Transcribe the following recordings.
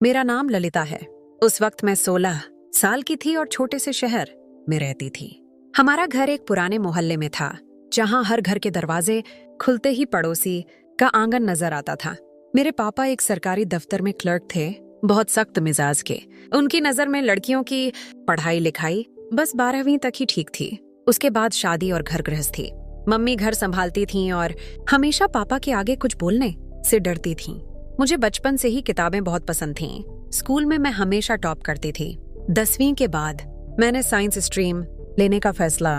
मेरा नाम ललिता है। उस वक्त मैं 16 साल की थी और छोटे से शहर में रहती थी। हमारा घर एक पुराने मोहल्ले में था, जहां हर घर के दरवाजे खुलते ही पड़ोसी का आंगन नजर आता था। मेरे पापा एक सरकारी दफ्तर में क्लर्क थे, बहुत सख्त मिजाज के। उनकी नजर में लड़कियों की पढ़ाई लिखाई बस 12वीं तक ही ठीक थी। उसके बाद शादी और घर गृहस्थी। मम्मी घर संभालती थीं और हमेशा पापा के आगे कुछ बोलने से डरती थीं। मुझे बचपन से ही किताबें बहुत पसंद थीं। स्कूल में मैं हमेशा टॉप करती थी। 10वीं के बाद मैंने साइंस स्ट्रीम लेने का फैसला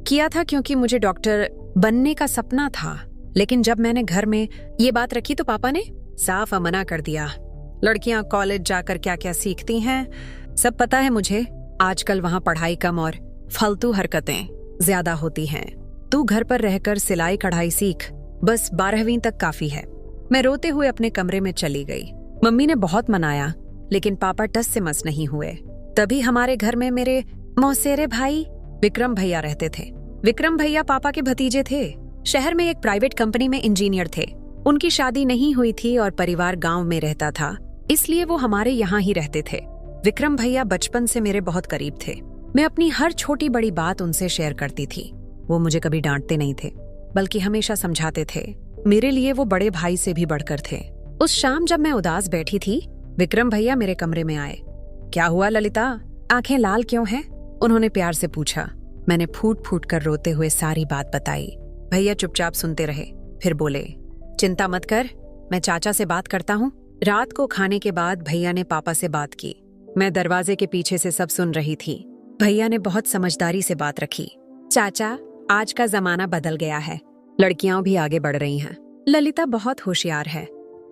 किया था, क्योंकि मुझे डॉक्टर बनने का सपना था। लेकिन जब मैंने घर में ये बात रखी तो पापा ने साफ मना कर दिया। लड़कियां कॉलेज जाकर क्या क्या सीखती हैं सब पता है मुझे। आजकल वहां पढ़ाई कम और फालतू हरकतें ज्यादा होती हैं। तू घर पर रहकर सिलाई कढ़ाई सीख, बस 12वीं तक काफी है। मैं रोते हुए अपने कमरे में चली गई। मम्मी ने बहुत मनाया, लेकिन पापा टस से मस नहीं हुए। तभी हमारे घर में मेरे मौसेरे भाई विक्रम भैया रहते थे। विक्रम भैया पापा के भतीजे थे। शहर में एक प्राइवेट कंपनी में इंजीनियर थे। उनकी शादी नहीं हुई थी और परिवार गांव में रहता था, इसलिए वो हमारे यहाँ ही रहते थे। विक्रम भैया बचपन से मेरे बहुत करीब थे। मैं अपनी हर छोटी बड़ी बात उनसे शेयर करती थी। वो मुझे कभी डांटते नहीं थे, बल्कि हमेशा समझाते थे। मेरे लिए वो बड़े भाई से भी बढ़कर थे। उस शाम जब मैं उदास बैठी थी, विक्रम भैया मेरे कमरे में आए। क्या हुआ ललिता, आंखें लाल क्यों हैं? उन्होंने प्यार से पूछा। मैंने फूट फूट कर रोते हुए सारी बात बताई। भैया चुपचाप सुनते रहे, फिर बोले, चिंता मत कर, मैं चाचा से बात करता हूँ। रात को खाने के बाद भैया ने पापा से बात की। मैं दरवाजे के पीछे से सब सुन रही थी। भैया ने बहुत समझदारी से बात रखी। चाचा, आज का जमाना बदल गया है, लड़कियां भी आगे बढ़ रही हैं। ललिता बहुत होशियार है,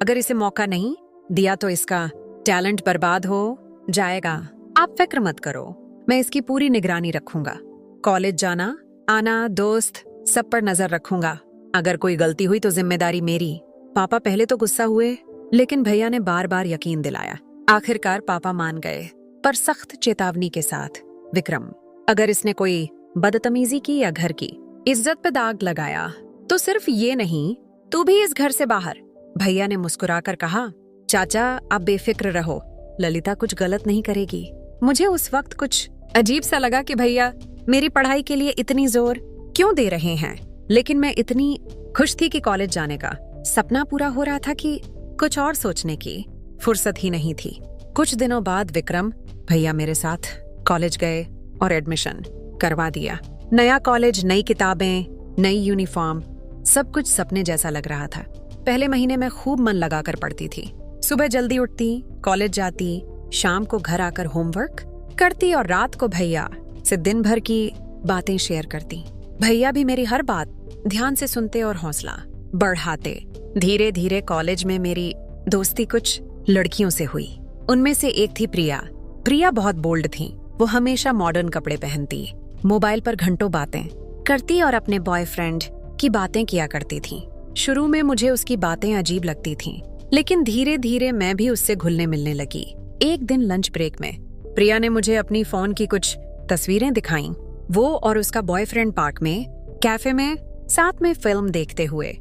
अगर इसे मौका नहीं दिया तो इसका टैलेंट बर्बाद हो जाएगा। आप फिक्र मत करो, मैं इसकी पूरी निगरानी रखूंगा। कॉलेज जाना आना, दोस्त सब पर नजर रखूंगा। अगर कोई गलती हुई तो जिम्मेदारी मेरी। पापा पहले तो गुस्सा हुए, लेकिन भैया ने बार बार यकीन दिलाया। आखिरकार पापा मान गए, पर सख्त चेतावनी के साथ। विक्रम, अगर इसने कोई बदतमीजी की या घर की इज्जत पे दाग लगाया तो सिर्फ ये नहीं, तू भी इस घर से बाहर। भैया ने मुस्कुराकर कहा, चाचा आप बेफिक्र रहो, ललिता कुछ गलत नहीं करेगी। मुझे उस वक्त कुछ अजीब सा लगा कि भैया मेरी पढ़ाई के लिए इतनी जोर क्यों दे रहे हैं, लेकिन मैं इतनी खुश थी कि कॉलेज जाने का सपना पूरा हो रहा था कि कुछ और सोचने की फुर्सत ही नहीं थी। कुछ दिनों बाद विक्रम भैया मेरे साथ कॉलेज गए और एडमिशन करवा दिया। नया कॉलेज, नई किताबें, नई यूनिफॉर्म, सब कुछ सपने जैसा लग रहा था। पहले महीने में खूब मन लगाकर पढ़ती थी। सुबह जल्दी उठती, कॉलेज जाती, शाम को घर आकर होमवर्क करती और रात को भैया से दिन भर की बातें शेयर करती। भैया भी मेरी हर बात ध्यान से सुनते और हौसला बढ़ाते। धीरे धीरे कॉलेज में मेरी दोस्ती कुछ लड़कियों से हुई। उनमें से एक थी प्रिया। प्रिया बहुत बोल्ड थी। वो हमेशा मॉडर्न कपड़े पहनती, मोबाइल पर घंटों बातें करती और अपने बॉयफ्रेंड की बातें किया करती थी। शुरू में मुझे उसकी बातें अजीब लगती थीं, लेकिन धीरे धीरे मैं भी उससे घुलने मिलने लगी। एक दिन लंच ब्रेक में प्रिया ने मुझे अपनी फोन की कुछ तस्वीरें दिखाईं। वो और उसका बॉयफ्रेंड पार्क में कैफे में साथ में फिल्म देखते हुए।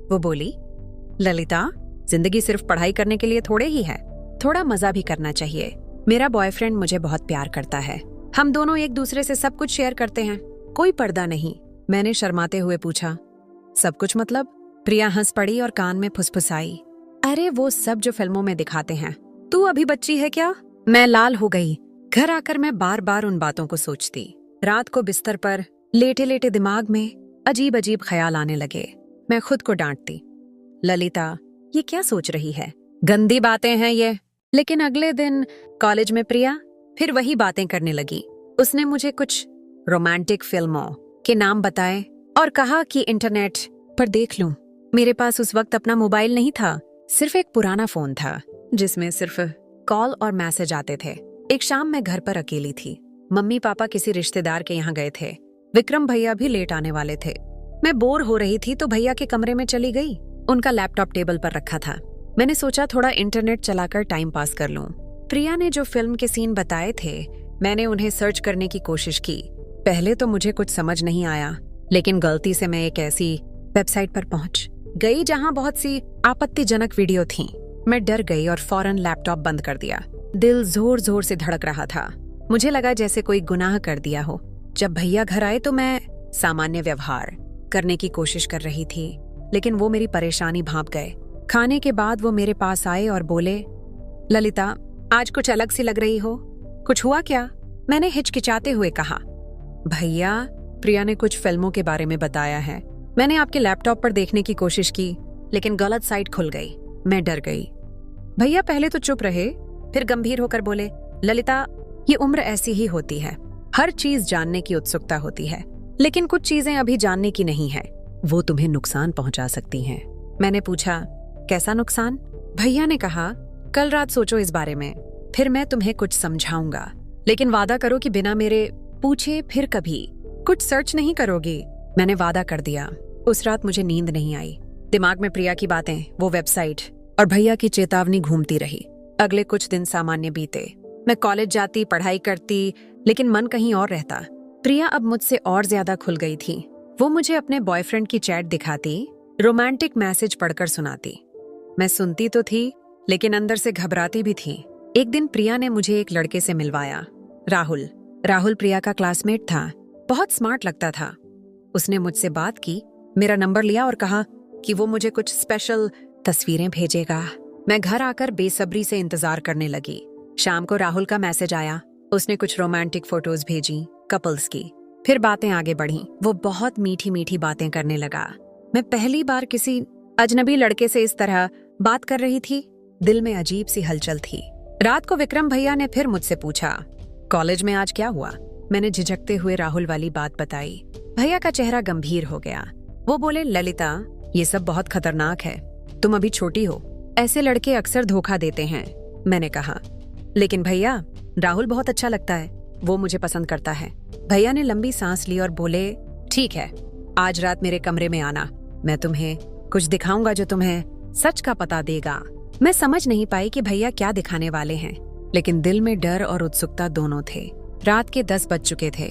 वो बोली, ललिता, जिंदगी सिर्फ पढ़ाई करने के लिए थोड़े ही है, थोड़ा मजा भी करना चाहिए। मेरा बॉयफ्रेंड मुझे बहुत प्यार करता है, हम दोनों एक दूसरे से सब कुछ शेयर करते हैं, कोई पर्दा नहीं। मैंने शर्माते हुए पूछा, सब कुछ मतलब? प्रिया हंस पड़ी और कान में फुसफुसाई, अरे वो सब जो फिल्मों में दिखाते हैं। तू अभी बच्ची है क्या? मैं लाल हो गई। घर आकर मैं बार बार उन बातों को सोचती। रात को बिस्तर पर लेटे लेटे दिमाग में अजीब अजीब ख्याल आने लगे। मैं खुद को डांटती, ललिता ये क्या सोच रही है, गंदी बातें हैं ये। लेकिन अगले दिन कॉलेज में प्रिया फिर वही बातें करने लगी। उसने मुझे कुछ रोमांटिक फिल्मों के नाम बताए और कहा कि इंटरनेट पर देख लूं। मेरे पास उस वक्त अपना मोबाइल नहीं था, सिर्फ एक पुराना फोन था जिसमें सिर्फ कॉल और मैसेज आते थे। एक शाम मैं घर पर अकेली थी। मम्मी पापा किसी रिश्तेदार के यहाँ गए थे। विक्रम भैया भी लेट आने वाले थे। मैं बोर हो रही थी तो भैया के कमरे में चली गई। उनका लैपटॉप टेबल पर रखा था। मैंने सोचा थोड़ा इंटरनेट चलाकर टाइम पास कर लूं। प्रिया ने जो फिल्म के सीन बताए थे, मैंने उन्हें सर्च करने की कोशिश की। पहले तो मुझे कुछ समझ नहीं आया, लेकिन गलती से मैं एक ऐसी वेबसाइट पर पहुंच गई जहां बहुत सी आपत्तिजनक वीडियो थीं। मैं डर गई और फौरन लैपटॉप बंद कर दिया। दिल जोर जोर से धड़क रहा था। मुझे लगा जैसे कोई गुनाह कर दिया हो। जब भैया घर आए तो मैं सामान्य व्यवहार करने की कोशिश कर रही थी, लेकिन वो मेरी परेशानी भांप गए। खाने के बाद वो मेरे पास आए और बोले, ललिता, आज कुछ अलग सी लग रही हो, कुछ हुआ क्या? मैंने हिचकिचाते हुए कहा, भैया, प्रिया ने कुछ फिल्मों के बारे में बताया है। मैंने आपके लैपटॉप पर देखने की कोशिश की, लेकिन गलत साइट खुल गई। मैं डर गई। भैया पहले तो चुप रहे, फिर गंभीर होकर बोले, ललिता, ये उम्र ऐसी ही होती है। हर चीज जानने की उत्सुकता होती है, लेकिन कुछ चीजें अभी जानने की नहीं है। वो तुम्हें नुकसान पहुंचा सकती हैं। मैंने पूछा, कैसा नुकसान? भैया ने कहा, कल रात सोचो इस बारे में, फिर मैं तुम्हें कुछ समझाऊंगा, लेकिन वादा करो कि बिना मेरे पूछे फिर कभी कुछ सर्च नहीं करोगी। मैंने वादा कर दिया। उस रात मुझे नींद नहीं आई। दिमाग में प्रिया की बातें, वो वेबसाइट और भैया की चेतावनी घूमती रही। अगले कुछ दिन सामान्य बीते। मैं कॉलेज जाती, पढ़ाई करती, लेकिन मन कहीं और रहता। प्रिया अब मुझसे और ज्यादा खुल गई थी। वो मुझे अपने बॉयफ्रेंड की चैट दिखाती, रोमांटिक मैसेज पढ़कर सुनाती। मैं सुनती तो थी, लेकिन अंदर से घबराती भी थी। एक दिन प्रिया ने मुझे एक लड़के से मिलवाया, राहुल। राहुल प्रिया का क्लासमेट था, बहुत स्मार्ट लगता था। उसने मुझसे बात की, मेरा नंबर लिया और कहा कि वो मुझे कुछ स्पेशल तस्वीरें भेजेगा। मैं घर आकर बेसब्री से इंतजार करने लगी। शाम को राहुल का मैसेज आया। उसने कुछ रोमांटिक फोटोज भेजी, कपल्स की। फिर बातें आगे बढ़ीं। वो बहुत मीठी मीठी बातें करने लगा। मैं पहली बार किसी अजनबी लड़के से इस तरह बात कर रही थी। दिल में अजीब सी हलचल थी। रात को विक्रम भैया ने फिर मुझसे पूछा, कॉलेज में आज क्या हुआ? मैंने झिझकते हुए राहुल वाली बात बताई। भैया का चेहरा गंभीर हो गया। वो बोले, ललिता, ये सब बहुत खतरनाक है। तुम अभी छोटी हो, ऐसे लड़के अक्सर धोखा देते हैं। मैंने कहा, लेकिन भैया, राहुल बहुत अच्छा लगता है, वो मुझे पसंद करता है। भैया ने लंबी सांस ली और बोले, ठीक है, आज रात मेरे कमरे में आना, मैं तुम्हें कुछ दिखाऊंगा जो तुम्हें सच का पता देगा। मैं समझ नहीं पाई कि भैया क्या दिखाने वाले हैं, लेकिन दिल में डर और उत्सुकता दोनों थे। रात के 10 बज चुके थे।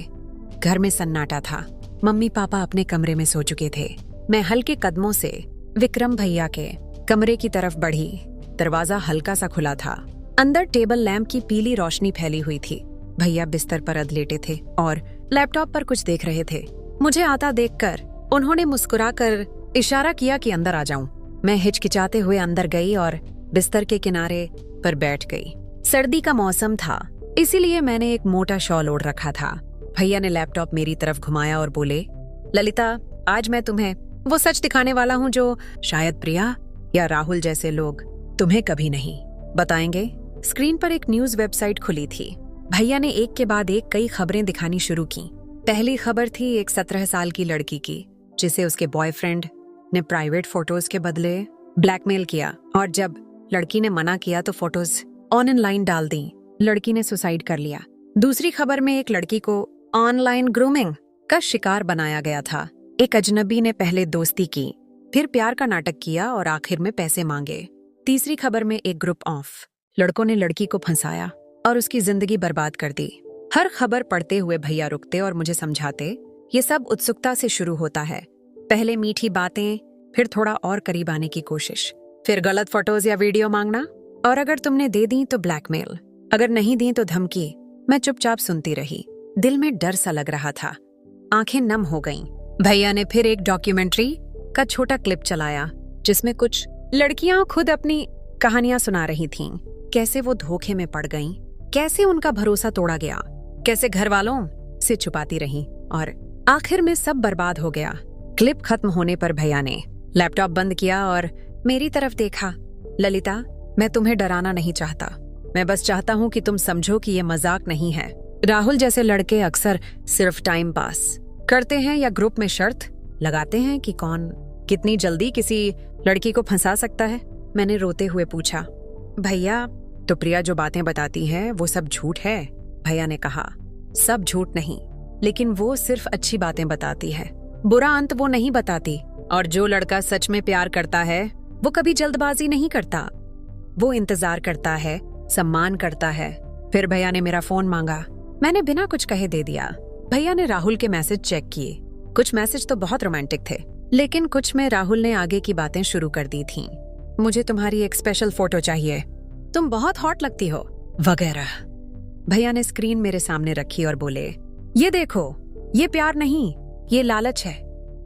घर में सन्नाटा था। मम्मी पापा अपने कमरे में सो चुके थे। मैं हल्के कदमों से विक्रम भैया के कमरे की तरफ बढ़ी। दरवाजा हल्का सा खुला था। अंदर टेबल लैंप की पीली रोशनी फैली हुई थी। भैया बिस्तर पर अधलेटे थे और लैपटॉप पर कुछ देख रहे थे। मुझे आता देखकर उन्होंने मुस्कुराकर इशारा किया कि अंदर आ जाऊं। मैं हिचकिचाते हुए अंदर गई और बिस्तर के किनारे पर बैठ गई। सर्दी का मौसम था, इसीलिए मैंने एक मोटा शॉल ओढ़ रखा था। भैया ने लैपटॉप मेरी तरफ घुमाया और बोले, ललिता, आज मैं तुम्हें वो सच दिखाने वाला हूँ जो शायद प्रिया या राहुल जैसे लोग तुम्हें कभी नहीं बताएंगे। स्क्रीन पर एक न्यूज वेबसाइट खुली थी। भैया ने एक के बाद एक कई खबरें दिखानी शुरू की। पहली खबर थी एक 17 साल की लड़की की, जिसे उसके बॉयफ्रेंड ने प्राइवेट फोटोज के बदले ब्लैकमेल किया, और जब लड़की ने मना किया तो फोटोज ऑनलाइन डाल दी। लड़की ने सुसाइड कर लिया। दूसरी खबर में एक लड़की को ऑनलाइन ग्रूमिंग का शिकार बनाया गया था। एक अजनबी ने पहले दोस्ती की, फिर प्यार का नाटक किया और आखिर में पैसे मांगे। तीसरी खबर में एक ग्रुप ऑफ लड़कों ने लड़की को फंसाया और उसकी जिंदगी बर्बाद कर दी। हर खबर पढ़ते हुए भैया रुकते और मुझे समझाते, ये सब उत्सुकता से शुरू होता है। पहले मीठी बातें, फिर थोड़ा और करीब आने की कोशिश, फिर गलत फोटोज या वीडियो मांगना, और अगर तुमने दे दी तो ब्लैकमेल, अगर नहीं दी तो धमकी। मैं चुपचाप सुनती रही। दिल में डर सा लग रहा था। आंखें नम हो गईं। भैया ने फिर एक डॉक्यूमेंट्री का छोटा क्लिप चलाया, जिसमें कुछ लड़कियां खुद अपनी कहानियां सुना रही थीं। कैसे वो धोखे में पड़ गईं, कैसे उनका भरोसा तोड़ा गया, कैसे घर वालों से छुपाती रहीं, और आखिर में सब बर्बाद हो गया। क्लिप खत्म होने पर भैया ने लैपटॉप बंद किया और मेरी तरफ देखा। ललिता, मैं तुम्हें डराना नहीं चाहता, मैं बस चाहता हूँ कि तुम समझो कि ये मजाक नहीं है। राहुल जैसे लड़के अक्सर सिर्फ टाइम पास करते हैं या ग्रुप में शर्त लगाते हैं कि कौन कितनी जल्दी किसी लड़की को फंसा सकता है। मैंने रोते हुए पूछा, भैया, तो प्रिया जो बातें बताती है वो सब झूठ है? भैया ने कहा, सब झूठ नहीं, लेकिन वो सिर्फ अच्छी बातें बताती है, बुरा अंत वो नहीं बताती। और जो लड़का सच में प्यार करता है वो कभी जल्दबाजी नहीं करता, वो इंतजार करता है, सम्मान करता है। फिर भैया ने मेरा फोन मांगा। मैंने बिना कुछ कहे दे दिया। भैया ने राहुल के मैसेज चेक किए। कुछ मैसेज तो बहुत रोमांटिक थे, लेकिन कुछ में राहुल ने आगे की बातें शुरू कर दी थीं। मुझे तुम्हारी एक स्पेशल फोटो चाहिए, तुम बहुत हॉट लगती हो, वगैरह। भैया ने स्क्रीन मेरे सामने रखी और बोले, ये देखो, ये प्यार नहीं, ये लालच है।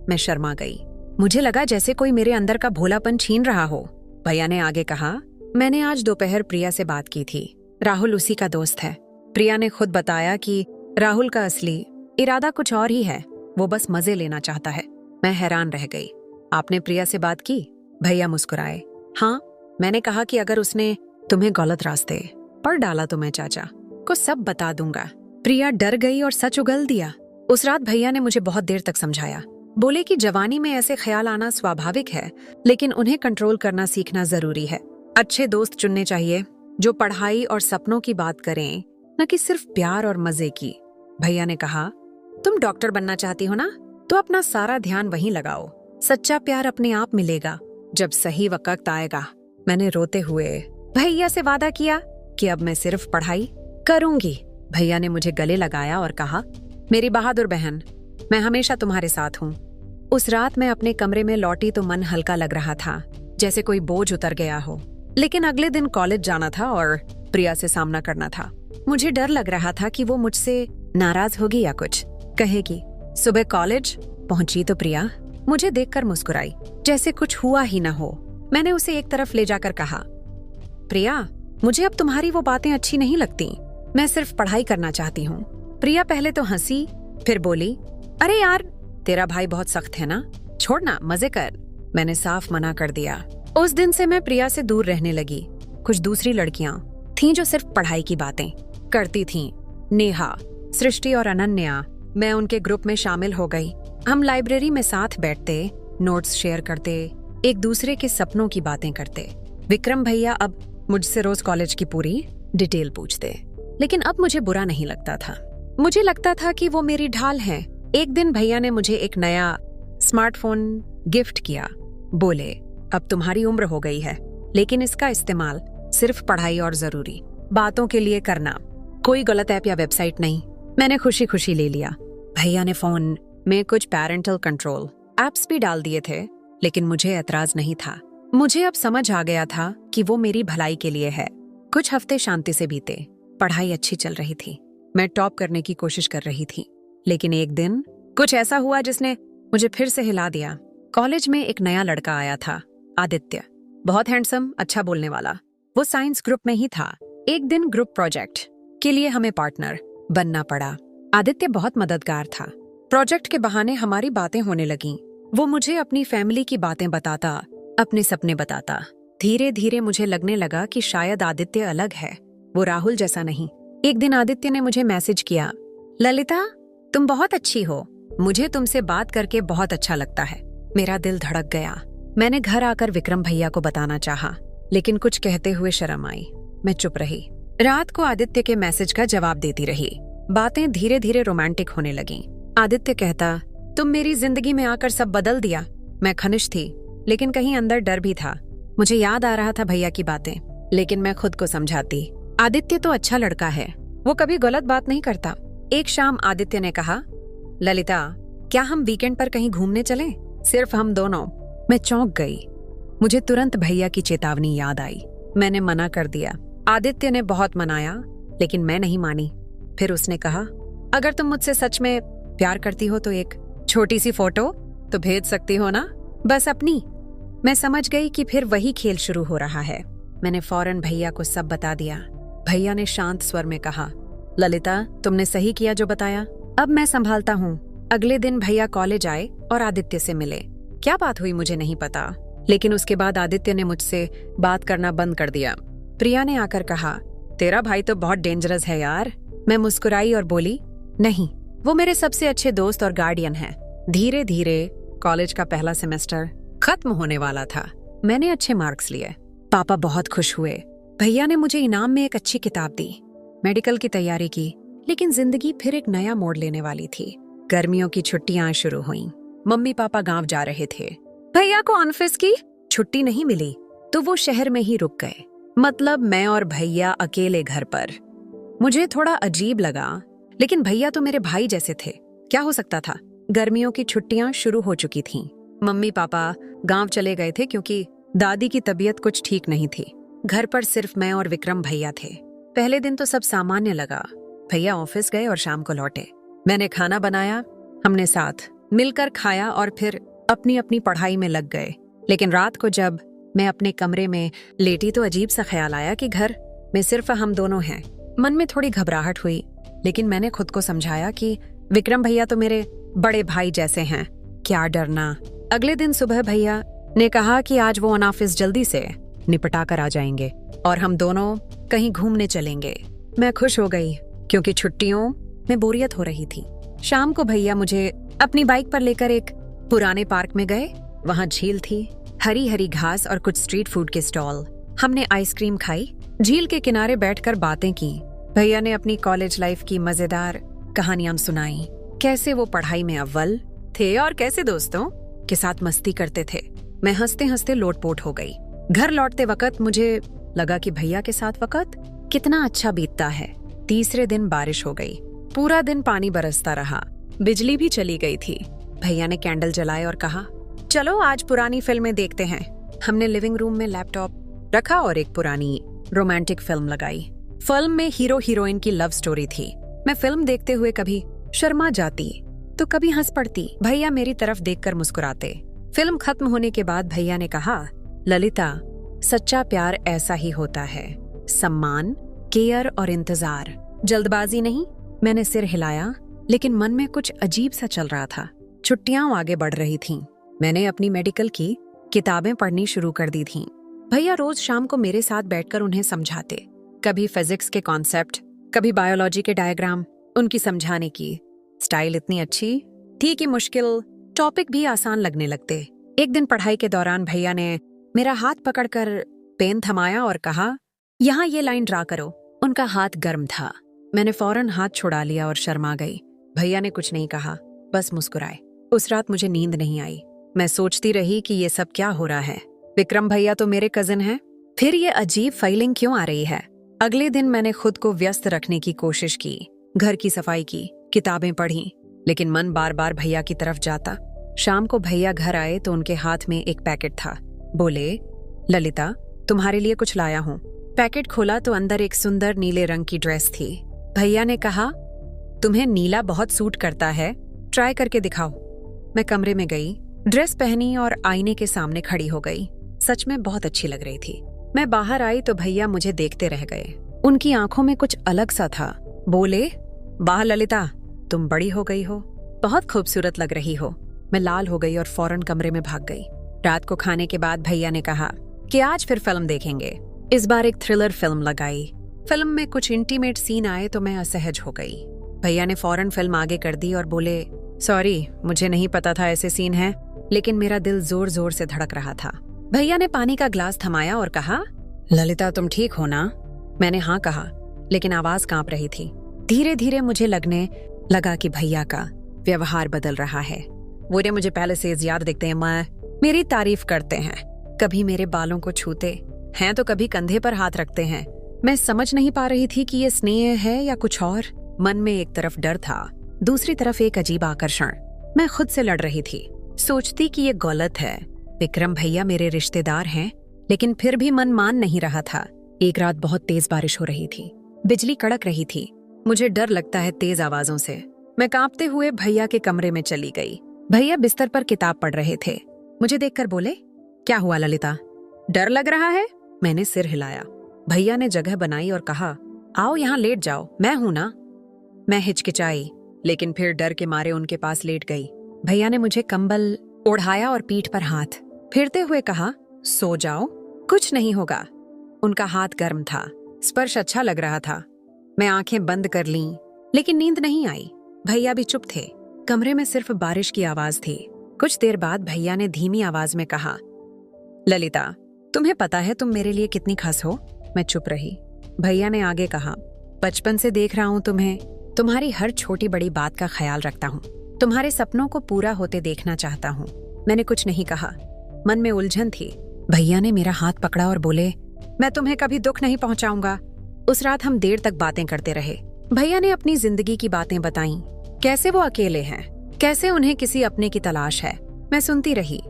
मैं शर्मा गई। मुझे लगा जैसे कोई मेरे अंदर का भोलापन छीन रहा हो। भैया ने आगे कहा, मैंने आज दोपहर प्रिया से बात की थी। राहुल उसी का दोस्त है। प्रिया ने खुद बताया कि राहुल का असली इरादा कुछ और ही है, वो बस मजे लेना चाहता है। मैं हैरान रह गई। आपने प्रिया से बात की? भैया मुस्कुराए। हाँ, मैंने कहा कि अगर उसने तुम्हें गलत रास्ते पर डाला तो मैं चाचा को सब बता दूंगा। प्रिया डर गई और सच उगल दिया। उस रात भैया ने मुझे बहुत देर तक समझाया। बोले कि जवानी में ऐसे ख्याल आना स्वाभाविक है, लेकिन उन्हें कंट्रोल करना सीखना जरूरी है। अच्छे दोस्त चुनने चाहिए जो पढ़ाई और सपनों की बात करें, न कि सिर्फ प्यार और मजे की। भैया ने कहा, तुम डॉक्टर बनना चाहती हो ना, तो अपना सारा ध्यान वहीं लगाओ। सच्चा प्यार अपने आप मिलेगा जब सही वक्त आएगा। मैंने रोते हुए भैया से वादा किया कि अब मैं सिर्फ पढ़ाई करूंगी। भैया ने मुझे गले लगाया और कहा, मेरी बहादुर बहन, मैं हमेशा तुम्हारे साथ हूँ। उस रात मैं अपने कमरे में लौटी तो मन हल्का लग रहा था, जैसे कोई बोझ उतर गया हो। लेकिन अगले दिन कॉलेज जाना था और प्रिया से सामना करना था। मुझे डर लग रहा था कि वो मुझसे नाराज होगी या कुछ कहेगी। सुबह कॉलेज पहुंची तो प्रिया मुझे देखकर मुस्कुराई, जैसे कुछ हुआ ही न हो। मैंने उसे एक तरफ ले जाकर कहा, प्रिया, मुझे अब तुम्हारी वो बातें अच्छी नहीं लगती। मैं सिर्फ पढ़ाई करना चाहती हूँ। प्रिया पहले तो हंसी, फिर बोली, अरे यार, तेरा भाई बहुत सख्त है ना, छोड़ ना, मजे कर। मैंने साफ मना कर दिया। उस दिन से मैं प्रिया से दूर रहने लगी। कुछ दूसरी लड़कियां थीं जो सिर्फ पढ़ाई की बातें करती थीं। नेहा, सृष्टि और अनन्या। मैं उनके ग्रुप में शामिल हो गई। हम लाइब्रेरी में साथ बैठते, नोट्स शेयर करते, एक दूसरे के सपनों की बातें करते। विक्रम भैया अब मुझसे रोज कॉलेज की पूरी डिटेल पूछते, लेकिन अब मुझे बुरा नहीं लगता था। मुझे लगता था कि वो मेरी ढाल है। एक दिन भैया ने मुझे एक नया स्मार्टफोन गिफ्ट किया। बोले, अब तुम्हारी उम्र हो गई है, लेकिन इसका इस्तेमाल सिर्फ पढ़ाई और जरूरी बातों के लिए करना, कोई गलत ऐप या वेबसाइट नहीं। मैंने खुशी खुशी ले लिया। भैया ने फोन में कुछ पेरेंटल कंट्रोल एप्स भी डाल दिए थे, लेकिन मुझे एतराज नहीं था। मुझे अब समझ आ गया था कि वो मेरी भलाई के लिए है। कुछ हफ्ते शांति से बीते। पढ़ाई अच्छी चल रही थी। मैं टॉप करने की कोशिश कर रही थी। लेकिन एक दिन कुछ ऐसा हुआ जिसने मुझे फिर से हिला दिया। कॉलेज में एक नया लड़का आया था, आदित्य। बहुत हैंडसम, अच्छा बोलने वाला। वो साइंस ग्रुप में ही था। एक दिन ग्रुप प्रोजेक्ट के लिए हमें पार्टनर बनना पड़ा। आदित्य बहुत मददगार था। प्रोजेक्ट के बहाने हमारी बातें होने लगीं। वो मुझे अपनी फैमिली की बातें बताता, अपने सपने बताता। धीरे धीरे मुझे लगने लगा कि शायद आदित्य अलग है, वो राहुल जैसा नहीं। एक दिन आदित्य ने मुझे मैसेज किया, ललिता, तुम बहुत अच्छी हो, मुझे तुमसे बात करके बहुत अच्छा लगता है। मेरा दिल धड़क गया। मैंने घर आकर विक्रम भैया को बताना चाहा, लेकिन कुछ कहते हुए शर्म आई। मैं चुप रही। रात को आदित्य के मैसेज का जवाब देती रही। बातें धीरे धीरे रोमांटिक होने लगीं। आदित्य कहता, तुम मेरी जिंदगी में आकर सब बदल दिया। मैं खनिश थी, लेकिन कहीं अंदर डर भी था। मुझे याद आ रहा था भैया की बातें, लेकिन मैं खुद को समझाती, आदित्य तो अच्छा लड़का है, वो कभी गलत बात नहीं करता। एक शाम आदित्य ने कहा, ललिता, क्या हम वीकेंड पर कहीं घूमने चलें? सिर्फ हम दोनों। मैं चौंक गई। मुझे तुरंत भैया की चेतावनी याद आई। मैंने मना कर दिया। आदित्य ने बहुत मनाया, लेकिन मैं नहीं मानी। फिर उसने कहा, अगर तुम मुझसे सच में प्यार करती हो तो एक छोटी सी फोटो तो भेज सकती हो ना, बस अपनी। मैं समझ गई कि फिर वही खेल शुरू हो रहा है। मैंने फौरन भैया को सब बता दिया। भैया ने शांत स्वर में कहा, ललिता, तुमने सही किया जो बताया, अब मैं संभालता हूँ। अगले दिन भैया कॉलेज आए और आदित्य से मिले। क्या बात हुई मुझे नहीं पता, लेकिन उसके बाद आदित्य ने मुझसे बात करना बंद कर दिया। प्रिया ने आकर कहा, तेरा भाई तो बहुत डेंजरस है यार। मैं मुस्कुराई और बोली, नहीं, वो मेरे सबसे अच्छे दोस्त और गार्डियन है। धीरे धीरे कॉलेज का पहला सेमेस्टर खत्म होने वाला था। मैंने अच्छे मार्क्स लिए। पापा बहुत खुश हुए। भैया ने मुझे इनाम में एक अच्छी किताब दी। मेडिकल की तैयारी की, लेकिन जिंदगी फिर एक नया मोड़ लेने वाली थी। गर्मियों की छुट्टियां शुरू हुईं। मम्मी पापा गांव जा रहे थे। भैया को ऑफिस की छुट्टी नहीं मिली, तो वो शहर में ही रुक गए। मतलब मैं और भैया अकेले घर पर। मुझे थोड़ा अजीब लगा, लेकिन भैया तो मेरे भाई जैसे थे, क्या हो सकता था। गर्मियों की छुट्टियां शुरू हो चुकी थीं। मम्मी पापा गांव चले गए थे क्योंकि दादी की तबीयत कुछ ठीक नहीं थी। घर पर सिर्फ मैं और विक्रम भैया थे। पहले दिन तो सब सामान्य लगा। भैया ऑफिस गए और शाम को लौटे। मैंने खाना बनाया, हमने साथ मिलकर खाया और फिर अपनी अपनी पढ़ाई में लग गए। लेकिन रात को जब मैं अपने कमरे में लेटी तो अजीब सा ख्याल आया कि घर में सिर्फ हम दोनों हैं। मन में थोड़ी घबराहट हुई, लेकिन मैंने खुद को समझाया कि विक्रम भैया तो मेरे बड़े भाई जैसे हैं, क्या डरना। अगले दिन सुबह भैया ने कहा कि आज वो ऑफिस जल्दी से निपटा कर आ जाएंगे और हम दोनों कहीं घूमने चलेंगे। मैं खुश हो गई क्योंकि छुट्टियों में बोरियत हो रही थी। शाम को भैया मुझे अपनी बाइक पर लेकर एक पुराने पार्क में गए। वहाँ झील थी, हरी हरी घास और कुछ स्ट्रीट फूड के स्टॉल। हमने आइसक्रीम खाई, झील के किनारे बैठकर बातें की। भैया ने अपनी कॉलेज लाइफ की मजेदार कहानियां सुनाई, कैसे वो पढ़ाई में अव्वल थे और कैसे दोस्तों के साथ मस्ती करते थे। मैं हंसते हंसते लोटपोट हो गई। घर लौटते वक्त मुझे लगा कि भैया के साथ वक्त कितना अच्छा बीतता है। तीसरे दिन बारिश हो गई, पूरा दिन पानी बरसता रहा, बिजली भी चली गई थी। भैया ने कैंडल जलाए और कहा, चलो आज पुरानी फिल्में देखते हैं। हमने लिविंग रूम में लैपटॉप रखा और एक पुरानी रोमांटिक फिल्म लगाई। फिल्म में हीरो हीरोइन की लव स्टोरी थी। मैं फिल्म देखते हुए कभी शर्मा जाती तो कभी हंस पड़ती। भैया मेरी तरफ देखकर मुस्कुराते। फिल्म खत्म होने के बाद भैया ने कहा, ललिता, सच्चा प्यार ऐसा ही होता है, सम्मान, केयर और इंतजार, जल्दबाजी नहीं। मैंने सिर हिलाया, लेकिन मन में कुछ अजीब सा चल रहा था। छुट्टियां आगे बढ़ रही थीं। मैंने अपनी मेडिकल की किताबें पढ़नी शुरू कर दी थीं। भैया रोज शाम को मेरे साथ बैठकर उन्हें समझाते, कभी फिजिक्स के कॉन्सेप्ट, कभी बायोलॉजी के डायग्राम। उनकी समझाने की स्टाइल इतनी अच्छी थी कि मुश्किल टॉपिक भी आसान लगने लगते। एक दिन पढ़ाई के दौरान भैया ने मेरा हाथ पकड़कर पेन थमाया और कहा, यहाँ ये लाइन ड्रा करो। उनका हाथ गर्म था। मैंने फौरन हाथ छुड़ा लिया और शर्मा गई। भैया ने कुछ नहीं कहा, बस मुस्कुराए। उस रात मुझे नींद नहीं आई। मैं सोचती रही कि ये सब क्या हो रहा है। विक्रम भैया तो मेरे कजिन हैं, फिर ये अजीब फाइलिंग क्यों आ रही है। अगले दिन मैंने खुद को व्यस्त रखने की कोशिश की, घर की सफाई की, किताबें पढ़ी, लेकिन मन बार बार भैया की तरफ जाता। शाम को भैया घर आए तो उनके हाथ में एक पैकेट था। बोले, ललिता, तुम्हारे लिए कुछ लाया हूँ। पैकेट खोला तो अंदर एक सुंदर नीले रंग की ड्रेस थी। भैया ने कहा, तुम्हें नीला बहुत सूट करता है, ट्राई करके दिखाओ। मैं कमरे में गई, ड्रेस पहनी और आईने के सामने खड़ी हो गई। सच में बहुत अच्छी लग रही थी। मैं बाहर आई तो भैया मुझे देखते रह गए। उनकी आंखों में कुछ अलग सा था। बोले, वाह ललिता, तुम बड़ी हो गई हो, बहुत खूबसूरत लग रही हो। मैं लाल हो गई और फौरन कमरे में भाग गई। रात को खाने के बाद भैया ने कहा कि आज फिर फिल्म देखेंगे। इस बार एक थ्रिलर फिल्म लगाई। फिल्म में कुछ इंटीमेट सीन आए तो मैं असहज हो गई। भैया ने फौरन फिल्म आगे कर दी और बोले, सॉरी, मुझे नहीं पता था ऐसे सीन हैं, लेकिन मेरा दिल जोर जोर से धड़क रहा था। भैया ने पानी का ग्लास थमाया और कहा, ललिता, तुम ठीक हो ना? मैंने हाँ कहा, लेकिन आवाज कांप रही थी। धीरे धीरे मुझे लगने लगा कि भैया का व्यवहार बदल रहा है। वो मुझे पहले से याद दिखते हैं। मेरी तारीफ करते हैं, कभी मेरे बालों को छूते हैं तो कभी कंधे पर हाथ रखते हैं। मैं समझ नहीं पा रही थी कि ये स्नेह है या कुछ और। मन में एक तरफ डर था, दूसरी तरफ एक अजीब आकर्षण। मैं खुद से लड़ रही थी, सोचती कि ये गलत है। विक्रम भैया मेरे रिश्तेदार हैं, लेकिन फिर भी मन मान नहीं रहा था। एक रात बहुत तेज बारिश हो रही थी, बिजली कड़क रही थी। मुझे डर लगता है तेज आवाजों से। मैं कांपते हुए भैया के कमरे में चली गई। भैया बिस्तर पर किताब पढ़ रहे थे। मुझे देखकर बोले, क्या हुआ ललिता, डर लग रहा है? मैंने सिर हिलाया। भैया ने जगह बनाई और कहा, आओ यहाँ लेट जाओ, मैं हूं ना। मैं हिचकिचाई, लेकिन फिर डर के मारे उनके पास लेट गई। भैया ने मुझे कंबल ओढ़ाया और पीठ पर हाथ फेरते हुए कहा, सो जाओ, कुछ नहीं होगा। उनका हाथ गर्म था, स्पर्श अच्छा लग रहा था। मैं आंखें बंद कर लीं, लेकिन नींद नहीं आई। भैया भी चुप थे। कमरे में सिर्फ बारिश की आवाज थी। कुछ देर बाद भैया ने धीमी आवाज में कहा, ललिता, तुम्हें पता है तुम मेरे लिए कितनी खास हो? मैं चुप रही। भैया ने आगे कहा, बचपन से देख रहा हूं तुम्हें, तुम्हारी हर छोटी बड़ी बात का ख्याल रखता हूँ, तुम्हारे सपनों को पूरा होते देखना चाहता हूँ। मैंने कुछ नहीं कहा, मन में उलझन थी। भैया ने मेरा हाथ पकड़ा और बोले, मैं तुम्हें कभी दुख नहीं पहुंचाऊंगा। उस रात हम देर तक बातें करते रहे। भैया ने अपनी जिंदगी की बातें बताईं, कैसे वो अकेले हैं, कैसे उन्हें किसी अपने की तलाश है। मैं सुनती रही,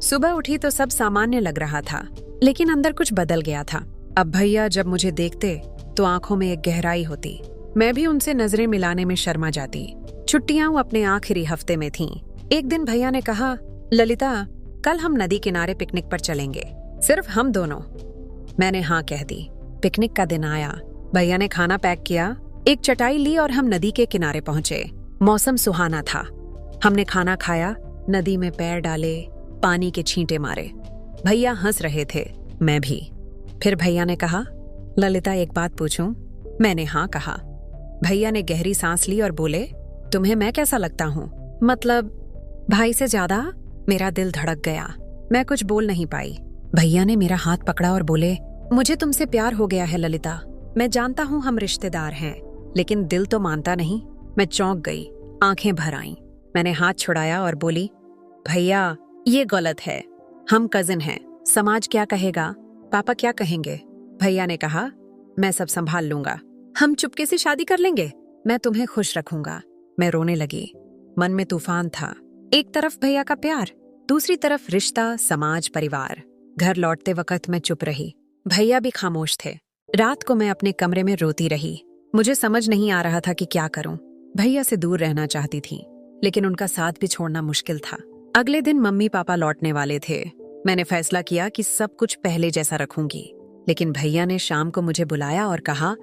सुबह उठी तो सब सामान्य लग रहा था, लेकिन अंदर कुछ बदल गया था। अब भैया जब मुझे देखते तो आंखों में एक गहराई होती। मैं भी उनसे नजरें मिलाने में शर्मा जाती। छुट्टियां अपने आखिरी हफ्ते में थीं। एक दिन भैया ने कहा, ललिता, कल हम नदी किनारे पिकनिक पर चलेंगे, सिर्फ हम दोनों। मैंने हाँ कह दी। पिकनिक का दिन आया। भैया ने खाना पैक किया, एक चटाई ली और हम नदी के किनारे पहुंचे। मौसम सुहाना था। हमने खाना खाया, नदी में पैर डाले, पानी के छींटे मारे। भैया हंस रहे थे, मैं भी। फिर भैया ने कहा, ललिता, एक बात पूछूं? मैंने हाँ कहा। भैया ने गहरी सांस ली और बोले, तुम्हें मैं कैसा लगता हूं? मतलब भाई से ज्यादा? मेरा दिल धड़क गया। मैं कुछ बोल नहीं पाई। भैया ने मेरा हाथ पकड़ा और बोले, मुझे तुमसे प्यार हो गया है ललिता। मैं जानता हूं हम रिश्तेदार हैं, लेकिन दिल तो मानता नहीं। मैं चौंक गई, आंखें भर आईं। मैंने हाथ छुड़ाया और बोली, भैया, ये गलत है। हम कजिन हैं, समाज क्या कहेगा, पापा क्या कहेंगे? भैया ने कहा, मैं सब संभाल लूंगा। हम चुपके से शादी कर लेंगे, मैं तुम्हें खुश रखूंगा। मैं रोने लगी। मन में तूफान था। एक तरफ भैया का प्यार, दूसरी तरफ रिश्ता, समाज, परिवार। घर लौटते वक्त मैं चुप रही। भैया भी खामोश थे। रात को मैं अपने कमरे में रोती रही। मुझे समझ नहीं आ रहा था कि क्या करूं। भैया से दूर रहना चाहती थी, लेकिन उनका साथ भी छोड़ना मुश्किल था। अगले दिन मम्मी पापा लौटने वाले थे। मैंने फैसला किया कि सब कुछ पहले जैसा रखूंगी, लेकिन भैया ने शाम को मुझे बुलाया और कहा,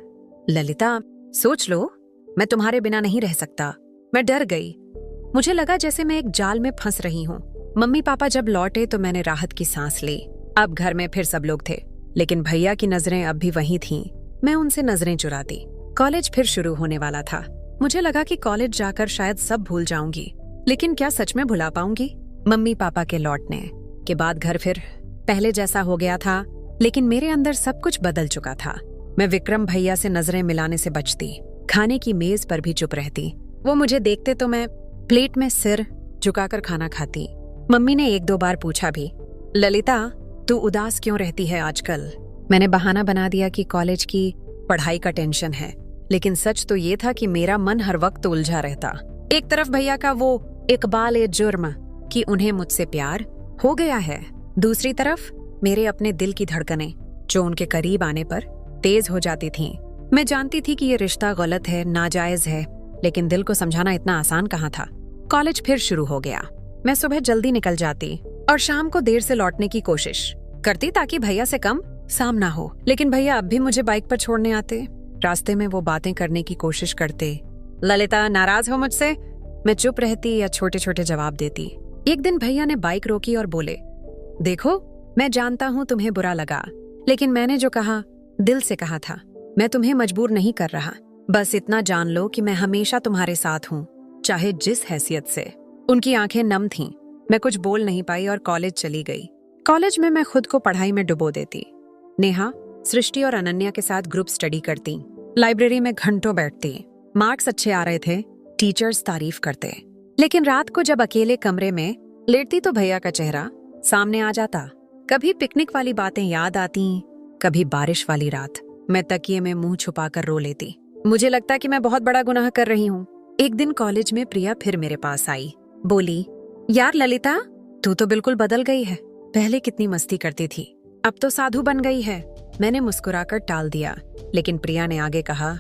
ललिता, सोच लो, मैं तुम्हारे बिना नहीं रह सकता। मैं डर गई। मुझे लगा जैसे मैं एक जाल में फंस रही हूँ। मम्मी पापा जब लौटे तो मैंने राहत की सांस ली। अब घर में फिर सब लोग थे, लेकिन भैया की नजरें अब भी वहीं थीं। मैं उनसे नजरें चुराती। कॉलेज फिर शुरू होने वाला था। मुझे लगा कि कॉलेज जाकर शायद सब भूल जाऊंगी, लेकिन क्या सच में भुला पाऊंगी? मम्मी पापा के लौटने के बाद घर फिर पहले जैसा हो गया था, लेकिन मेरे अंदर सब कुछ बदल चुका था। मैं विक्रम भैया से नजरें मिलाने से बचती, खाने की मेज पर भी चुप रहती। वो मुझे देखते तो मैं प्लेट में सिर झुकाकर खाना खाती। मम्मी ने एक दो बार पूछा भी, ललिता, तू उदास क्यों रहती है आजकल? मैंने बहाना बना दिया कि कॉलेज की पढ़ाई का टेंशन है, लेकिन सच तो ये था कि मेरा मन हर वक्त उलझा रहता। एक तरफ भैया का वो इकबाल ए जुर्म कि उन्हें मुझसे प्यार हो गया है, दूसरी तरफ मेरे अपने दिल की धड़कनें जो उनके करीब आने पर तेज हो जाती थीं। मैं जानती थी कि ये रिश्ता गलत है, नाजायज है, लेकिन दिल को समझाना इतना आसान कहाँ था। कॉलेज फिर शुरू हो गया। मैं सुबह जल्दी निकल जाती और शाम को देर से लौटने की कोशिश करती ताकि भैया से कम सामना हो, लेकिन भैया अब भी मुझे बाइक पर छोड़ने आते। रास्ते में वो बातें करने की कोशिश करते। ललिता, नाराज हो मुझसे? मैं चुप रहती या छोटे छोटे जवाब देती। एक दिन भैया ने बाइक रोकी और बोले, देखो, मैं जानता हूँ तुम्हें बुरा लगा, लेकिन मैंने जो कहा दिल से कहा था। मैं तुम्हें मजबूर नहीं कर रहा, बस इतना जान लो कि मैं हमेशा तुम्हारे साथ हूँ, चाहे जिस हैसियत से। उनकी आंखें नम थीं। मैं कुछ बोल नहीं पाई और कॉलेज चली गई। कॉलेज में मैं खुद को पढ़ाई में डुबो देती। नेहा, सृष्टि और अनन्या के साथ ग्रुप स्टडी करती। लाइब्रेरी में घंटों बैठती। मार्क्स अच्छे आ रहे थे, टीचर्स तारीफ करते। लेकिन रात को जब अकेले कमरे में लेटती तो भैया का चेहरा सामने आ जाता। कभी पिकनिक वाली बातें याद आती, कभी बारिश वाली रात। मैं तकिए में मुंह छुपाकर रो लेती। मुझे लगता कि मैं बहुत बड़ा गुनाह कर रही हूँ। एक दिन कॉलेज में प्रिया फिर मेरे पास आई। बोली, यार ललिता, तू तो बिल्कुल बदल गई है। पहले कितनी मस्ती करती थी, अब तो साधु बन गई है। मैंने मुस्कुराकर टाल दिया, लेकिन प्रिया ने आगे कहा,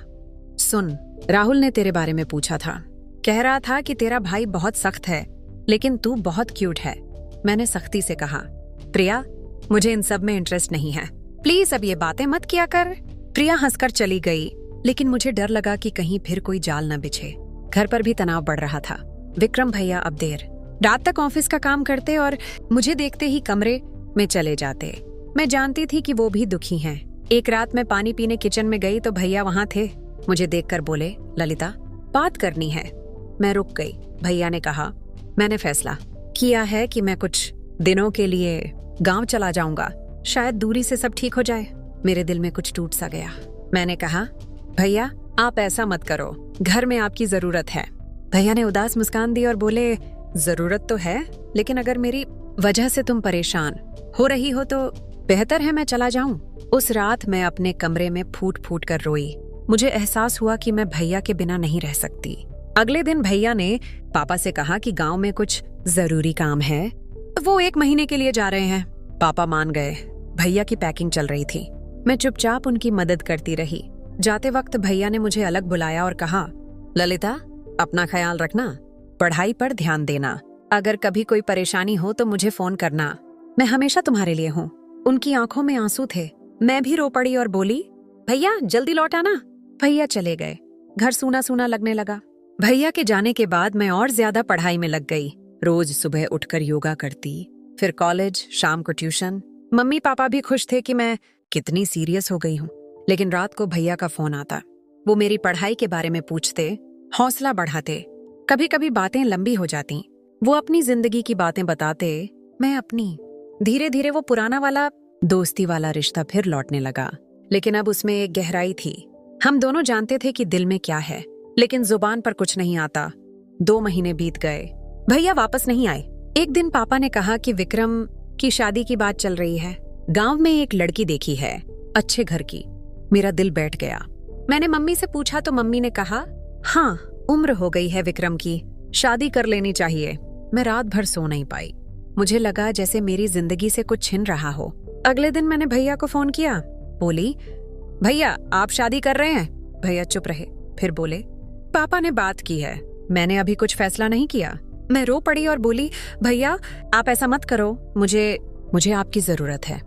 सुन, राहुल ने तेरे बारे में पूछा था। कह रहा था कि तेरा भाई बहुत सख्त है, लेकिन तू बहुत क्यूट है। मैंने सख्ती से कहा, प्रिया, मुझे इन सब में इंटरेस्ट नहीं है, प्लीज अब ये बातें मत किया कर। प्रिया हंसकर चली गई, लेकिन मुझे डर लगा कि कहीं फिर कोई जाल न बिछे। घर पर भी तनाव बढ़ रहा था। विक्रम भैया अब देर रात तक ऑफिस का काम करते और मुझे देखते ही कमरे में चले जाते। मैं जानती थी कि वो भी दुखी हैं। एक रात मैं पानी पीने किचन में गई तो भैया वहां थे। मुझे देखकर बोले, ललिता, बात करनी है। मैं रुक गई। भैया ने कहा, मैंने फैसला किया है कि मैं कुछ दिनों के लिए गांव चला जाऊंगा, शायद दूरी से सब ठीक हो जाए। मेरे दिल में कुछ टूट सा गया। मैंने कहा, भैया, आप ऐसा मत करो, घर में आपकी जरूरत है। भैया ने उदास मुस्कान दी और बोले, जरूरत तो है, लेकिन अगर मेरी वजह से तुम परेशान हो रही हो तो बेहतर है मैं चला जाऊं। उस रात मैं अपने कमरे में फूट फूट कर रोई। मुझे एहसास हुआ कि मैं भैया के बिना नहीं रह सकती। अगले दिन भैया ने पापा से कहा कि गांव में कुछ जरूरी काम है, तो वो 1 महीने के लिए जा रहे हैं। पापा मान गए। भैया की पैकिंग चल रही थी। मैं चुपचाप उनकी मदद करती रही। जाते वक्त भैया ने मुझे अलग बुलाया और कहा, ललिता, अपना ख्याल रखना, पढ़ाई पर ध्यान देना। अगर कभी कोई परेशानी हो तो मुझे फोन करना, मैं हमेशा तुम्हारे लिए हूँ। उनकी आंखों में आंसू थे। मैं भी रो पड़ी और बोली, भैया जल्दी लौट आना। भैया चले गए। घर सूना सूना लगने लगा। भैया के जाने के बाद मैं और ज्यादा पढ़ाई में लग गई। रोज सुबह उठकर योगा करती, फिर कॉलेज, शाम को ट्यूशन। मम्मी पापा भी खुश थे कि मैं कितनी सीरियस हो गई हूँ। लेकिन रात को भैया का फोन आता। वो मेरी पढ़ाई के बारे में पूछते, हौसला बढ़ाते। कभी कभी बातें लंबी हो जाती। वो अपनी जिंदगी की बातें बताते, मैं अपनी। धीरे धीरे वो पुराना वाला दोस्ती वाला रिश्ता फिर लौटने लगा। लेकिन अब उसमें एक गहराई थी। हम दोनों जानते थे कि दिल में क्या है, लेकिन जुबान पर कुछ नहीं आता। 2 महीने बीत गए। भैया वापस नहीं आए। एक दिन पापा ने कहा कि विक्रम की शादी की बात चल रही है। गांव में एक लड़की देखी है, अच्छे घर की। मेरा दिल बैठ गया। मैंने मम्मी से पूछा तो मम्मी ने कहा, हाँ, उम्र हो गई है विक्रम की, शादी कर लेनी चाहिए। मैं रात भर सो नहीं पाई। मुझे लगा जैसे मेरी जिंदगी से कुछ छिन रहा हो। अगले दिन मैंने भैया को फोन किया। बोली, भैया आप शादी कर रहे हैं? भैया चुप रहे, फिर बोले, पापा ने बात की है, मैंने अभी कुछ फैसला नहीं किया। मैं रो पड़ी और बोली, भैया आप ऐसा मत करो, मुझे आपकी जरूरत है।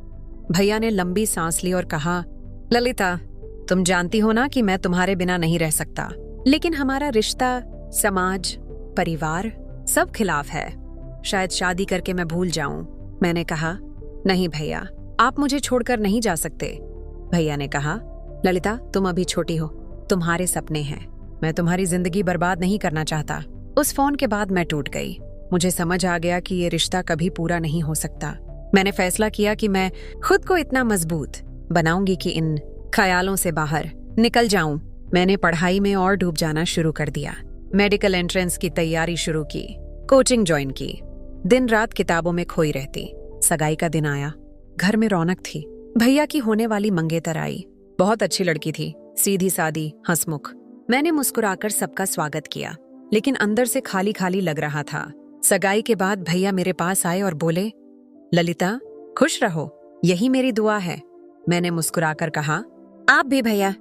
भैया ने लंबी सांस ली और कहा, ललिता, तुम जानती हो ना कि मैं तुम्हारे बिना नहीं रह सकता, लेकिन हमारा रिश्ता, समाज, परिवार सब खिलाफ है। शायद शादी करके मैं भूल जाऊं। मैंने कहा, नहीं भैया, आप मुझे छोड़कर नहीं जा सकते। भैया ने कहा, ललिता तुम अभी छोटी हो, तुम्हारे सपने हैं, मैं तुम्हारी जिंदगी बर्बाद नहीं करना चाहता। उस फोन के बाद मैं टूट गई। मुझे समझ आ गया कि ये रिश्ता कभी पूरा नहीं हो सकता। मैंने फैसला किया कि मैं खुद को इतना मजबूत बनाऊंगी कि इन ख्यालों से बाहर निकल जाऊं। मैंने पढ़ाई में और डूब जाना शुरू कर दिया। मेडिकल एंट्रेंस की तैयारी शुरू की, कोचिंग ज्वाइन की, दिन रात किताबों में खोई रहती। सगाई का दिन आया। घर में रौनक थी। भैया की होने वाली मंगेतर आई। बहुत अच्छी लड़की थी, सीधी सादी, हंसमुख। मैंने मुस्कुराकर सबका स्वागत किया, लेकिन अंदर से खाली खाली लग रहा था। सगाई के बाद भैया मेरे पास आए और बोले, ललिता खुश रहो, यही मेरी दुआ है। मैंने मुस्कुराकर कहा, आप भी भैया।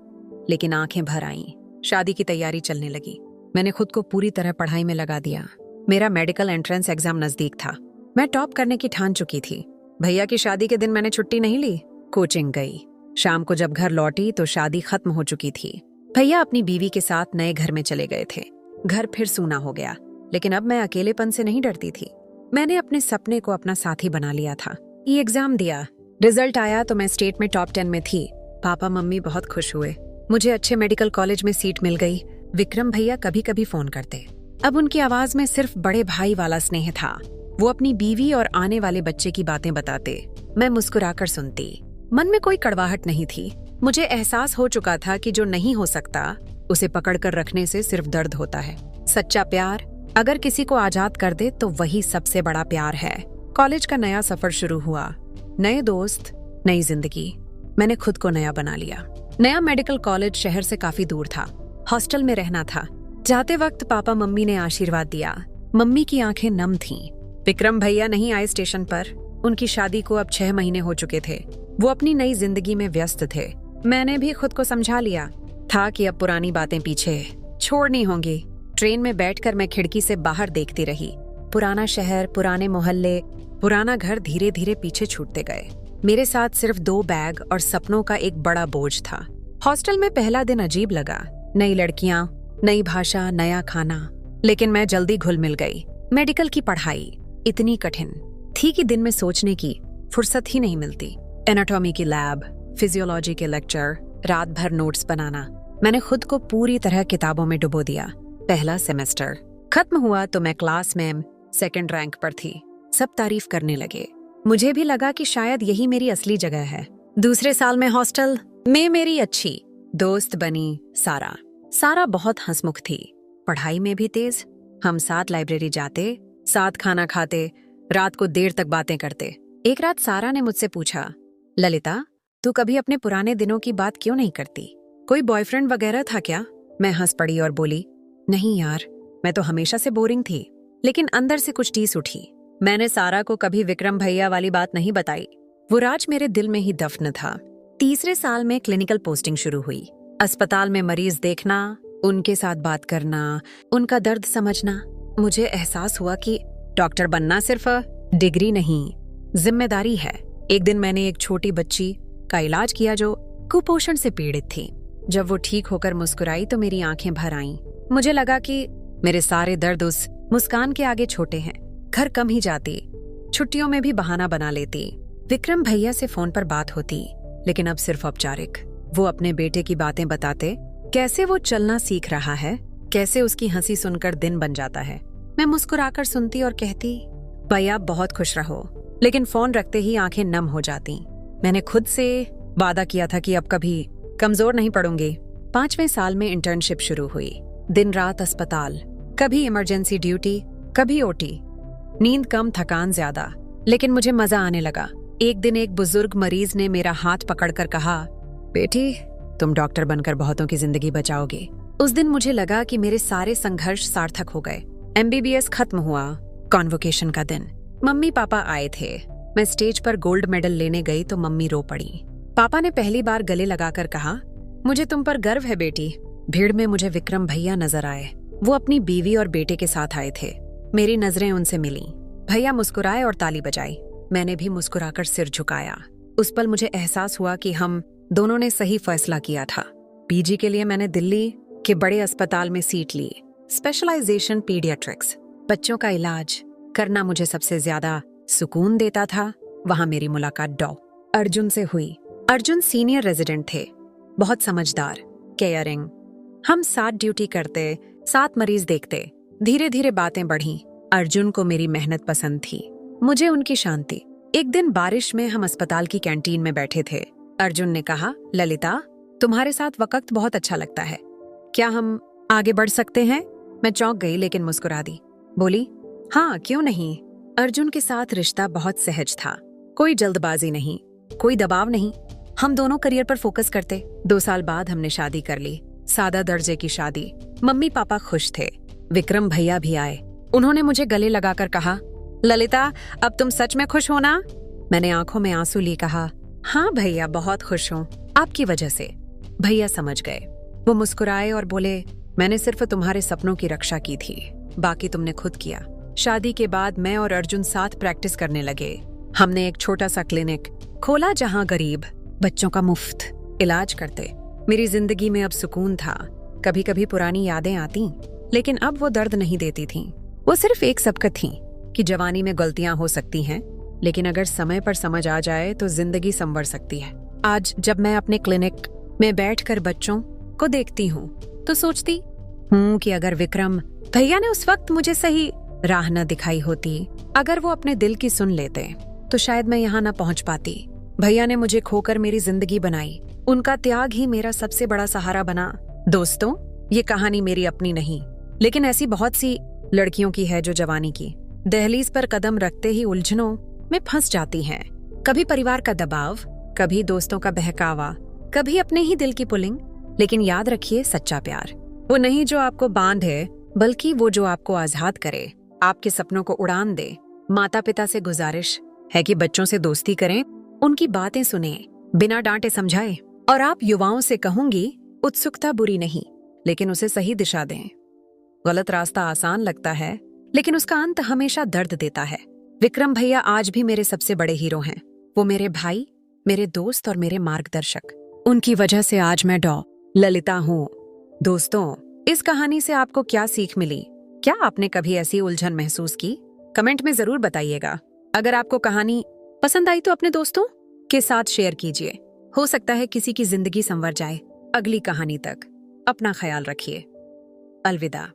लेकिन आंखें भर आईं। शादी की तैयारी चलने लगी। मैंने खुद को पूरी तरह पढ़ाई में लगा दिया। मेरा मेडिकल एंट्रेंस एग्जाम नजदीक था। मैं टॉप करने की ठान चुकी थी। भैया की शादी के दिन मैंने छुट्टी नहीं ली, कोचिंग गई। शाम को जब घर लौटी तो शादी खत्म हो चुकी थी। भैया अपनी बीवी के साथ नए घर में चले गए थे। घर फिर सूना हो गया, लेकिन अब मैं अकेलेपन से नहीं डरती थी। मैंने अपने सपने को अपना साथी बना लिया था। ये एग्जाम दिया, रिजल्ट आया तो मैं स्टेट में टॉप 10 में थी। पापा मम्मी बहुत खुश हुए। मुझे अच्छे मेडिकल कॉलेज में सीट मिल गई। विक्रम भैया कभी कभी फोन करते। अब उनकी आवाज में सिर्फ बड़े भाई वाला स्नेह था। वो अपनी बीवी और आने वाले बच्चे की बातें बताते। मैं मुस्कुराकर सुनती। मन में कोई कड़वाहट नहीं थी। मुझे एहसास हो चुका था कि जो नहीं हो सकता उसे पकड़कर रखने से सिर्फ दर्द होता है। सच्चा प्यार अगर किसी को आजाद कर दे तो वही सबसे बड़ा प्यार है। कॉलेज का नया सफर शुरू हुआ। नए दोस्त, नई जिंदगी। मैंने खुद को नया बना लिया। नया मेडिकल कॉलेज शहर से काफी दूर था। हॉस्टल में रहना था। जाते वक्त पापा मम्मी ने आशीर्वाद दिया। मम्मी की आंखें नम थीं। विक्रम भैया नहीं आए स्टेशन पर। उनकी शादी को अब 6 महीने हो चुके थे। वो अपनी नई जिंदगी में व्यस्त थे। मैंने भी खुद को समझा लिया था कि अब पुरानी बातें पीछे छोड़नी होंगी। ट्रेन में बैठकर मैं खिड़की से बाहर देखती रही। पुराना शहर, पुराने मोहल्ले, पुराना घर धीरे धीरे पीछे छूटते गए। मेरे साथ सिर्फ 2 बैग और सपनों का एक बड़ा बोझ था। हॉस्टल में पहला दिन अजीब लगा। नई लड़कियां, नई भाषा, नया खाना, लेकिन मैं जल्दी घुल मिल गई। मेडिकल की पढ़ाई इतनी कठिन थी कि दिन में सोचने की फुर्सत ही नहीं मिलती। एनाटॉमी की लैब, फिजियोलॉजी के लेक्चर, रात भर नोट्स बनाना। मैंने खुद को पूरी तरह किताबों में डुबो दिया। पहला सेमेस्टर खत्म हुआ तो मैं क्लास में 2nd रैंक पर थी। सब तारीफ करने लगे। मुझे भी लगा कि शायद यही मेरी असली जगह है। दूसरे साल में हॉस्टल में मेरी अच्छी दोस्त बनी सारा। सारा बहुत हंसमुख थी, पढ़ाई में भी तेज। हम साथ लाइब्रेरी जाते, साथ खाना खाते, रात को देर तक बातें करते। एक रात सारा ने मुझसे पूछा, ललिता तू कभी अपने पुराने दिनों की बात क्यों नहीं करती? कोई बॉयफ्रेंड वगैरह था क्या? मैं हंस पड़ी और बोली, नहीं यार, मैं तो हमेशा से बोरिंग थी। लेकिन अंदर से कुछ टीस उठी। मैंने सारा को कभी विक्रम भैया वाली बात नहीं बताई। वो राज मेरे दिल में ही दफन था। तीसरे साल में क्लिनिकल पोस्टिंग शुरू हुई। अस्पताल में मरीज देखना, उनके साथ बात करना, उनका दर्द समझना। मुझे एहसास हुआ कि डॉक्टर बनना सिर्फ डिग्री नहीं, जिम्मेदारी है। एक दिन मैंने एक छोटी बच्ची का इलाज किया जो कुपोषण से पीड़ित थी। जब वो ठीक होकर मुस्कुराई तो मेरी आंखें भर आईं। मुझे लगा कि मेरे सारे दर्द उस मुस्कान के आगे छोटे हैं। घर कम ही जाती, छुट्टियों में भी बहाना बना लेती। विक्रम भैया से फोन पर बात होती, लेकिन अब सिर्फ औपचारिक। वो अपने बेटे की बातें बताते, कैसे वो चलना सीख रहा है, कैसे उसकी हंसी सुनकर दिन बन जाता है। मैं मुस्कुराकर सुनती और कहती, भैया बहुत खुश रहो, लेकिन फोन रखते ही आंखें नम हो जाती। मैंने खुद से वादा किया था कि अब कभी कमजोर नहीं पड़ूंगी। 5वें साल में इंटर्नशिप शुरू हुई। दिन रात अस्पताल, कभी इमरजेंसी ड्यूटी, कभी ओटी। नींद कम, थकान ज्यादा, लेकिन मुझे मजा आने लगा। एक दिन एक बुजुर्ग मरीज ने मेरा हाथ पकड़कर कहा, बेटी तुम डॉक्टर बनकर बहुतों की जिंदगी बचाओगे। उस दिन मुझे लगा कि मेरे सारे संघर्ष सार्थक हो गए। MBBS खत्म हुआ। कॉन्वोकेशन का दिन, मम्मी पापा आए थे। मैं स्टेज पर गोल्ड मेडल लेने गई तो मम्मी रो पड़ी। पापा ने पहली बार गले लगाकर कहा, मुझे तुम पर गर्व है बेटी। भीड़ में मुझे विक्रम भैया नजर आए। वो अपनी बीवी और बेटे के साथ आए थे। मेरी नजरें उनसे मिली। भैया मुस्कुराए और ताली बजाई। मैंने भी मुस्कुराकर सिर झुकाया। उस पल मुझे एहसास हुआ कि हम दोनों ने सही फैसला किया था। PG के लिए मैंने दिल्ली के बड़े अस्पताल में सीट ली। स्पेशलाइजेशन पीडियाट्रिक्स, बच्चों का इलाज करना मुझे सबसे ज्यादा सुकून देता था। वहां मेरी मुलाकात डॉ. अर्जुन से हुई। अर्जुन सीनियर रेजिडेंट थे, बहुत समझदार, केयरिंग। हम साथ ड्यूटी करते, साथ मरीज देखते। धीरे धीरे बातें बढ़ी। अर्जुन को मेरी मेहनत पसंद थी, मुझे उनकी शांति। एक दिन बारिश में हम अस्पताल की कैंटीन में बैठे थे। अर्जुन ने कहा, ललिता तुम्हारे साथ वक्त बहुत अच्छा लगता है, क्या हम आगे बढ़ सकते हैं? मैं चौंक गई लेकिन मुस्कुरा दी। बोली, हाँ क्यों नहीं। अर्जुन के साथ रिश्ता बहुत सहज था, कोई जल्दबाजी नहीं, कोई दबाव नहीं। हम दोनों करियर पर फोकस करते। 2 साल बाद हमने शादी कर ली, सादा दर्जे की शादी। मम्मी पापा खुश थे। विक्रम भैया भी आए। उन्होंने मुझे गले लगाकर कहा, ललिता अब तुम सच में खुश हो ना? मैंने आंखों में आंसू लिए कहा, हाँ भैया बहुत खुश हूँ, आपकी वजह से। भैया समझ गए। वो मुस्कुराए और बोले, मैंने सिर्फ तुम्हारे सपनों की रक्षा की थी, बाकी तुमने खुद किया। शादी के बाद मैं और अर्जुन साथ प्रैक्टिस करने लगे। हमने एक छोटा सा क्लिनिक खोला जहाँ गरीब बच्चों का मुफ्त इलाज करते। मेरी जिंदगी में अब सुकून था। कभी कभी पुरानी यादें आती, लेकिन अब वो दर्द नहीं देती थीं। वो सिर्फ एक सबकत थी कि जवानी में गलतियां हो सकती हैं, लेकिन अगर समय पर समझ आ जाए तो जिंदगी संवर सकती है। आज जब मैं अपने क्लिनिक में बैठकर बच्चों को देखती हूँ तो सोचती हूँ कि अगर विक्रम भैया ने उस वक्त मुझे सही राह न दिखाई होती, अगर वो अपने दिल की सुन लेते, तो शायद मैं यहाँ न पहुँच पाती। भैया ने मुझे खोकर मेरी जिंदगी बनाई। उनका त्याग ही मेरा सबसे बड़ा सहारा बना। दोस्तों, ये कहानी मेरी अपनी नहीं, लेकिन ऐसी बहुत सी लड़कियों की है जो जवानी की दहलीज पर कदम रखते ही उलझनों में फंस जाती हैं। कभी परिवार का दबाव, कभी दोस्तों का बहकावा, कभी अपने ही दिल की पुलिंग। लेकिन याद रखिए, सच्चा प्यार वो नहीं जो आपको बांधे, बल्कि वो जो आपको आजाद करे, आपके सपनों को उड़ान दे। माता पिता से गुजारिश है कि बच्चों से दोस्ती करें, उनकी बातें सुने, बिना डांटे समझाएं। और आप युवाओं से कहूंगी, उत्सुकता बुरी नहीं, लेकिन उसे सही दिशा दें। गलत रास्ता आसान लगता है, लेकिन उसका अंत हमेशा दर्द देता है। विक्रम भैया आज भी मेरे सबसे बड़े हीरो हैं। वो मेरे भाई, मेरे दोस्त और मेरे मार्गदर्शक। उनकी वजह से आज मैं डॉ. ललिता हूँ। दोस्तों, इस कहानी से आपको क्या सीख मिली? क्या आपने कभी ऐसी उलझन महसूस की? कमेंट में जरूर बताइएगा। अगर आपको कहानी पसंद आई तो अपने दोस्तों के साथ शेयर कीजिए। हो सकता है किसी की जिंदगी संवर जाए। अगली कहानी तक अपना ख्याल रखिए। अलविदा।